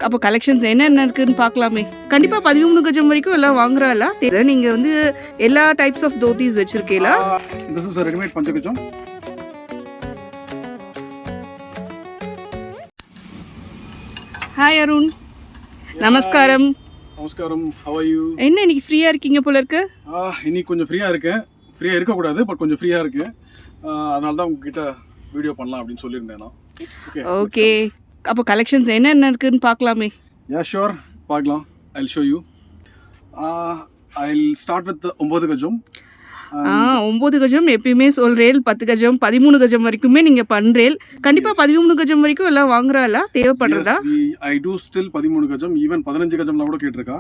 அப்போ கலெக்ஷன்ஸ் என்னென்ன இருக்குன்னு பார்க்கலாமே. கண்டிப்பாக 13 கஜம் வரைக்கும் எல்லாம் வாங்குறாளா? நீங்கள் வந்து எல்லா டைப்ஸ் ஆஃப் தோத்திஸ் வச்சிருக்கீங்களா? This is a ready-made Panchakajam. Hi Arun, நமஸ்காரம். நமஸ்காரம், how are you? என்ன இன்னைக்கு ஃப்ரீயாக இருக்கீங்க போல இருக்கு? இன்னைக்கு கொஞ்சம் ஃப்ரீயாக இருக்கேன். ஃப்ரீயாக இருக்கக்கூடாது, பட் கொஞ்சம் ஃப்ரீயாக இருக்கேன். அதனால தான் உங்ககிட்ட வீடியோ பண்ணலாம் அப்படின்னு சொல்லியிருந்தேன் நான். ஓகே, அப்போ கலெக்ஷன்ஸ் என்னென்ன இருக்குன்னு பார்க்கலாமே. Yeah, sure. பார்க்கலாம். I'll show you. I'll start with the 9 கஜம். 9 கஜம் எப்பயுமே சொல்றேன். 10 கஜம் 13 கஜம் வரைக்குமே நீங்கள் பண்ணுறேன். கண்டிப்பாக 13 கஜம் வரைக்கும் எல்லாம் வாங்குறாளா? தேவைப்படுறதா? ஐ டூ ஸ்டில் 13 கஜம், ஈவன் 15 கஜம்லாம் கூட கேட்டிருக்கா.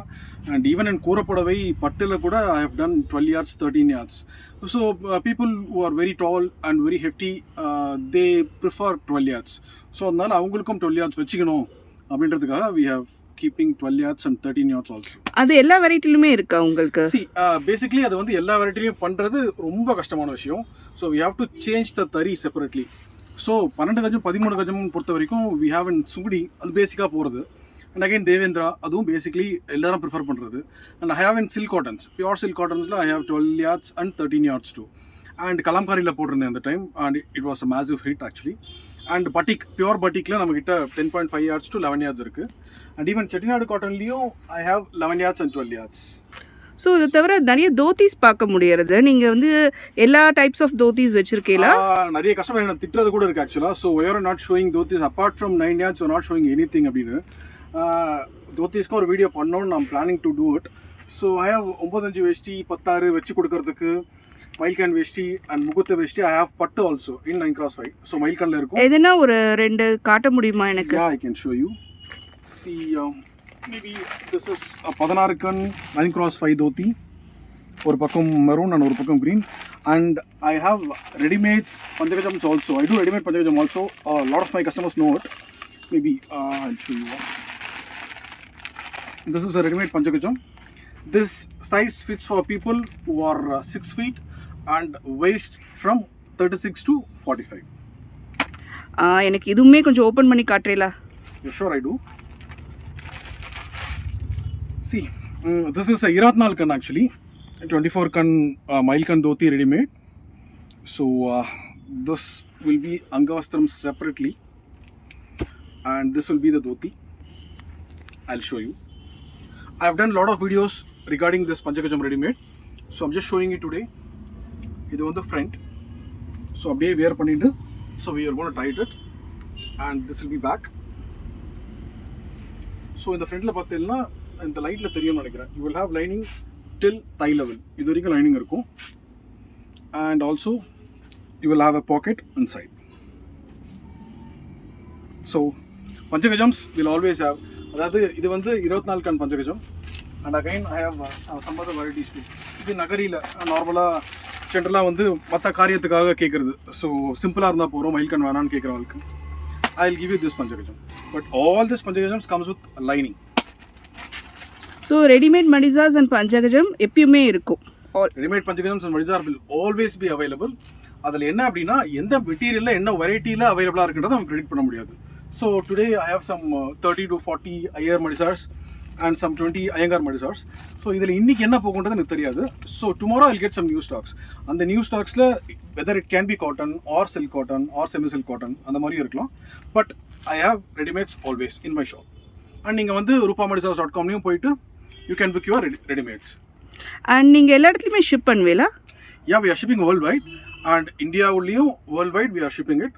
அண்ட் ஈவன் என் கூறப்படவை பட்டில் கூட I have done 12 yards 13 yards. So people who are very tall and very hefty they prefer 12 yards. So அதனால அவங்களுக்கும் 12 yards வச்சுக்கணும் அப்படின்றதுக்காக we have keeping 12 yards and 13 yards also. அது எல்லா வெரைட்டிலுமே இருக்கா உங்களுக்கு? பேசிக்கலி அது வந்து எல்லா வெரைட்டிலையும் பண்ணுறது ரொம்ப கஷ்டமான விஷயம். So we have to change the தறி செப்பரேட்லி. ஸோ 12 கஜம் 13 கஜம் பொறுத்த வரைக்கும் வி ஹாவ் இன் சுங்குடி, அது பேசிக்காக போகிறது. அண்ட் அகைன் தேவேந்திரா, அதுவும் பேசிக்கலி எல்லாரும் ப்ரிஃபர் பண்ணுறது. And I have in silk cottons, pure silk காட்டன்ஸில் I have 12 yards and 13 yards too. And கலாம்காரியில் போட்டிருந்தேன் அந்த time, and it was a massive hit actually. And batik, pure பட்டிக்கில் நம்மக்கிட்ட 10.5 yards to 11 yards இருக்குது. And even Chettinad காட்டன்லேயும் I have 11 yards and 12 yards. So இதை தவிர நிறைய தோத்திஸ் பார்க்க முடியறது. நீங்கள் வந்து எல்லா டைப்ஸ் ஆஃப் தோத்திஸ் வச்சுருக்கீங்களா? நிறைய கஸ்டமர் என்ன திட்டுறது கூட இருக்குது ஆக்சுவலாக. So we're not showing dhotis apart from 9 yards not showing anything அப்படின்னு. தோத்திஸ்க்கு ஒரு வீடியோ பண்ணோன்னு நான் planning to do it. So I have 9 veshti 16 வச்சு கொடுக்கறதுக்கு, மைல்கன் வேஷ்டி அண்ட் முகூர்த்த veshti. I have pattu also in 9x5. So மைல்கனில் இருக்கும். எதுனா ஒரு 2 காட்ட முடியுமா எனக்கு? I can show you. See, maybe this is a 16 கன் 9x5 தோத்தி. ஒரு பக்கம் மெரூன் அண்ட் ஒரு பக்கம் green. And I have ready-mades Panchakajams also. I do ready-made Panchakajam also. A lot of my customers know it. Maybe I'll show you one. This is a ready-made Panchakajam. This size fits for people who are 6 feet and waist from 36 to 45. எனக்கு இதுவுமே கொஞ்சம் open பண்ணி காட்டுறீங்களா? Yeah, sure I do. See, this is a 24 kan actually, 24 kan Mailkan dhoti ready made. So this will be Angavastram separately, and this will be the dhoti. I'll show you. I've done a lot of videos regarding this Panchakajam ready made, so I'm just showing you today. This is the front. So abdiye wear pannittu, so we are going to tight it, and this will be back. So in the front la pathilna இந்த லைட்டில் தெரியும்னு நினைக்கிறேன். You will have lining till thigh level, இது வரைக்கும் lining இருக்கும். And also you will have a pocket inside. So பஞ்சகஜம்ஸ் will always have, அதாவது இது வந்து 24 கன் பஞ்சகஜம். And again I have some other varieties too. இது நகரியில் நார்மலாக ஜென்ரலாக வந்து மற்ற காரியத்துக்காக கேட்குறது. ஸோ சிம்பிளாக இருந்தால் போகிறோம், மயில்கன் வேணான்னு கேட்குறவங்களுக்கு I will give you this பஞ்சகஜம். பட் ஆல் திஸ் பஞ்சகஜம்ஸ் comes with lining. So readymade மடிசாஸ் அண்ட் பஞ்சகஜம் எப்பயுமே இருக்கும். ரெடிமேட் பஞ்சகஜம்ஸ் அண்ட் மடிசாஸ் வில் ஆல்வேஸ் பி அவைலபிள். அதில் என்ன அப்படின்னா எந்த மெட்டீரியலில் என்ன வெரைட்டியில் அவைலபிளாக இருக்குன்றதை நம்ம ப்ரெடிக்ட் பண்ண முடியாது. So today I have some 30 to 40 Iyer மடிசாஸ் அண்ட் சம் 20 ஐயங்கார் மடிசாஸ். ஸோ இதில் இன்றைக்கி என்ன போகுன்றது எனக்கு தெரியாது. So tomorrow I get some new stocks. அந்த நியூ ஸ்டாக்ஸில் whether it can be cotton or silk cotton or semi silk cotton அந்த மாதிரி இருக்கலாம். But I have readymades always in my shop. And நீங்கள் வந்து rupamadisaas.com போயிட்டு you can book your ready-mades. And நீங்கள் எல்லா இடத்துலையுமே ஷிப் பண்ணுவீங்களா? Yeah, we are shipping worldwide. And India உள்ளேயும் worldwide we are shipping it.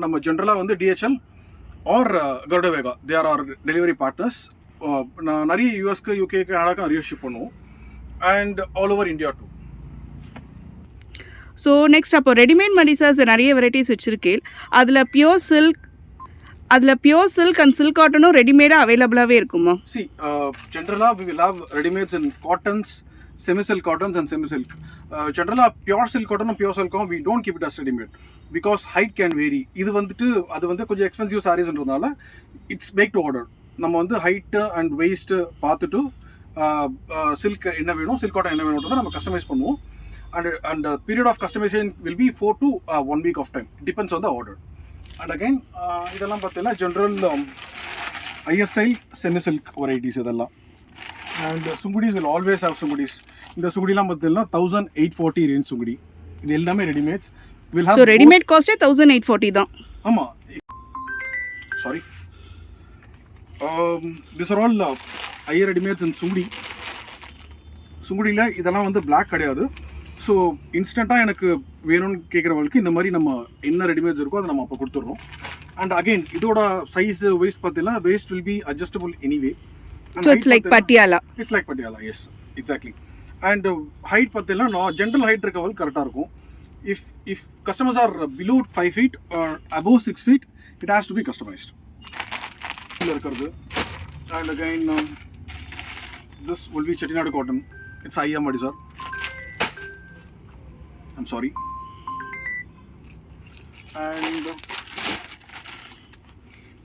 நம்ம ஜென்ரலாக வந்து DHL or Garuda Vega, they are our delivery partners. நான் நிறைய யூஎஸ்க்கு யூகேக்கு கனடாக்கு நிறைய ஷிப் பண்ணுவோம். And all over India too. So next அப்போ ரெடிமேட் மடிசாஸ் நிறைய வெரைட்டிஸ் வச்சுருக்கேன். அதில் பியோர் சில்க் அண்ட் சில்க் காட்டனும் ரெடிமேடாக அவைலபிளாகவே இருக்குமா? சி ஜென்ரலாக we will have readymades in cottons, semi silk cottons and semi silk. ஜென்ரலாக பியோர் சில்க் காட்டனும் பியோர் சில்க்கும் we don't keep it as readymade because height can vary. இது வந்துட்டு அது வந்து கொஞ்சம் எக்ஸ்பென்சிவ் சாரீஸ்ன்றதுனால இட்ஸ் மேக் டு ஆர்டர். நம்ம வந்து ஹைட்டு அண்ட் வெயிஸ்ட்டு பார்த்துட்டு சில்க் என்ன வேணும், சில்க் காட்டன் என்ன வேணுன்றதை நம்ம கஸ்டமைஸ் பண்ணுவோம். And period of customisation will be 4 to 1 week of time, depends on the order. And again இதெல்லாம் பார்த்தீங்கன்னா ஜென்ரல் ஐஎஸ் ஸ்டைல் செமி சில்க் வெரைட்டிஸ் இதெல்லாம். அண்ட் சுங்குடிஸ் வில் ஆல்வேஸ் ஹேவ் சுங்குடிஸ். இந்த சுங்குடிலாம் பார்த்தீங்கன்னா 1840 ரேஞ்ச் சுங்குடி. இது எல்லாமே readymades. Will so have readymade காஸ்ட்டே 1840 தான். ஆமாம், sorry, this are all Iyer readymades and Sungudi. சுங்குடியில் இதெல்லாம் வந்து பிளாக் கிடையாது. ஸோ இன்ஸ்டண்ட்டாக எனக்கு வேணும்னு கேட்குறவங்களுக்கு இந்த மாதிரி நம்ம என்ன ரெடிமேட்ஸ் இருக்கோ அதை நம்ம அப்போ கொடுத்துட்றோம். அண்ட் அகெயின் இதோட சைஸ் வெயிஸ்ட் பார்த்தீங்கன்னா waist will be adjustable anyway. So it's like Patiala. It's like Patiala, yes exactly. And height பார்த்தீங்கன்னா நான் ஜென்ரல் ஹைட் இருக்கவங்களுக்கு கரெக்டாக இருக்கும். If customers are below 5 feet or above 6 feet, it has to be customized. இதில் இருக்கிறது. And again this will be Chettinad cotton. It's IM Madisar. I'm sorry. And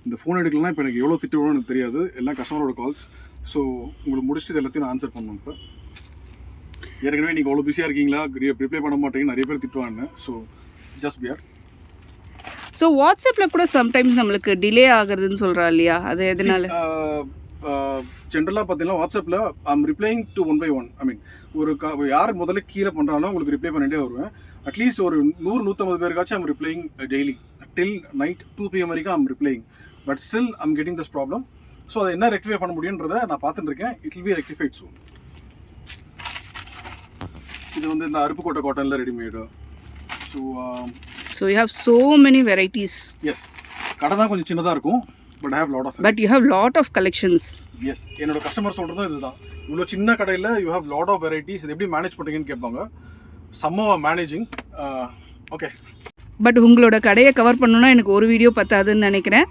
இந்த phone எடுக்கலன்னா இப்போ எனக்கு எவ்வளோ திட்டு வரும்னு எனக்கு தெரியாது. எல்லாம் கஸ்டமரோட கால்ஸ். ஸோ உங்களுக்கு முடிச்சுட்டு எல்லாத்தையும் நான் ஆன்சர் பண்ணணும். இப்போ ஏற்கனவே நீங்கள் அவ்வளோ பிஸியாக இருக்கீங்களா, ரிப்ளை பண்ண மாட்டேங்க நிறைய பேர் திட்டுவாங்க. So just pier. ஸோ வாட்ஸ்அப்பில் கூட சம்டைம்ஸ் நம்மளுக்கு டிலே ஆகுறதுன்னு சொல்கிறா இல்லையா, அது எதனால? ஜென்ரலாக பார்த்தீங்கன்னா வாட்ஸ்அப்பில் ஐம் ரிப்ளைங் டு 1 by 1. ஐ மீன் யார் முதல்ல கீழே பண்ணுறாலும் உங்களுக்கு ரிப்ளை பண்ணிகிட்டே வருவேன். அட்லீஸ்ட் ஒரு 100-150 பேருக்காச்சும் I'm replying daily till night 2 PM வரைக்கும் I'm replying. But still I'm getting this problem. So அதை என்ன ரெக்டிஃபை பண்ண முடியுன்றதை நான் பார்த்துட்டு இருக்கேன். It will be rectified soon. இது வந்து இந்த அருப்புக்கோட்டை காட்டனில் readymade. So you have so many varieties. Yes, கடை தான் கொஞ்சம் சின்னதாக இருக்கும். But I have lot of. But you have lot of collections. Yes, என்னோட கஸ்டமர் சொல்கிறதும் இதுதான். இவ்வளோ சின்ன கடையில் you have lot of varieties. இது எப்படி மேனேஜ் பண்ணுறீங்கன்னு கேட்பாங்க. சம்மவா மேனேஜிங். ஓகே. பட் உங்களோட கடையை கவர் பண்ணணும்னா எனக்கு ஒரு வீடியோ பத்தாதுன்னு நினைக்கிறேன்.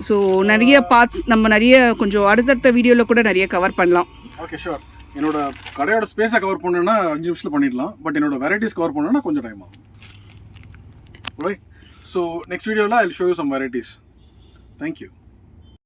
ஸோ நிறைய பார்ட்ஸ் நம்ம நிறைய கொஞ்சம் அடுத்தடுத்த வீடியோவில் கூட நிறைய கவர் பண்ணலாம். Okay, sure. என்னோட கடையோட ஸ்பேஸை கவர் பண்ணணுன்னா 5 நிமிஷத்தில் பண்ணிடலாம். பட் என்னோட வெரைட்டிஸ் கவர் பண்ணணுன்னா கொஞ்சம் டைம் ஆகும். ரைட். ஸோ நெக்ஸ்ட் வீடியோவில் I will show you some varieties. Thank you.